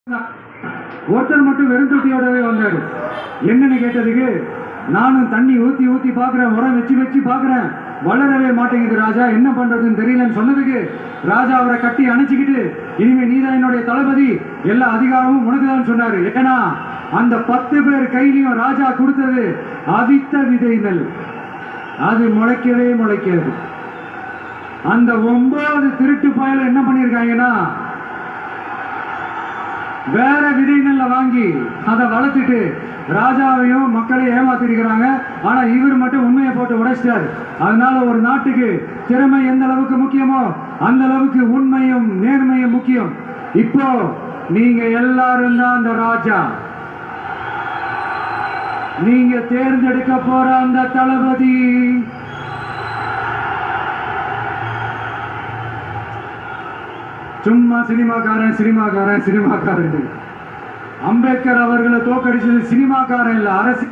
ஒருத்தர் மட்டும் வெறும் தொட்டியோடவே வந்தாரு. என்னன்னு கேட்டதுக்கு, நானும் தண்ணி ஊத்தி ஊத்தி பாக்குறேன், உரம் வச்சு வச்சு பாக்குறேன், வளரவே மாட்டேங்குது ராஜா, என்ன பண்றதுன்னு தெரியலன்னு சொன்னதுக்கு ராஜா அவரை கட்டி அணைச்சிக்கிட்டு, இனிமே நீதான் என்னுடைய தளபதி, எல்லா அதிகாரமும் உனக்குதான் சொன்னாரு. ஏன்னா அந்த 10 பேர் கையிலையும் ராஜா கொடுத்தது அவித்த விதை நெல், அது முளைக்கவே முளைக்காது. அந்த 9 திருட்டு பயல என்ன பண்ணிருக்காங்கன்னா, வேற விதை நெல்லை வாங்கி அதை வளர்த்துட்டு ராஜாவையும் மக்களையும் ஏமாத்திருக்கிறாங்க. ஆனா இவர் மட்டும் உண்மையை போட்டு உடைச்சிட்டார். அதனால ஒரு நாட்டுக்கு திறமை எந்த அளவுக்கு முக்கியமோ அந்த அளவுக்கு உண்மையும் நேர்மையும் முக்கியம். இப்போ நீங்க எல்லாரும் தான் அந்த ராஜா. நீங்க தேர்ந்தெடுக்க போற அந்த தளபதி சும்மா சினிமாக்காரன் சினிமாக்காரன் சினிமாக்காரன். அம்பேத்கர் அவர்களை தோக்கடிச்சது சினிமாக்காரன் இல்ல, அரசு.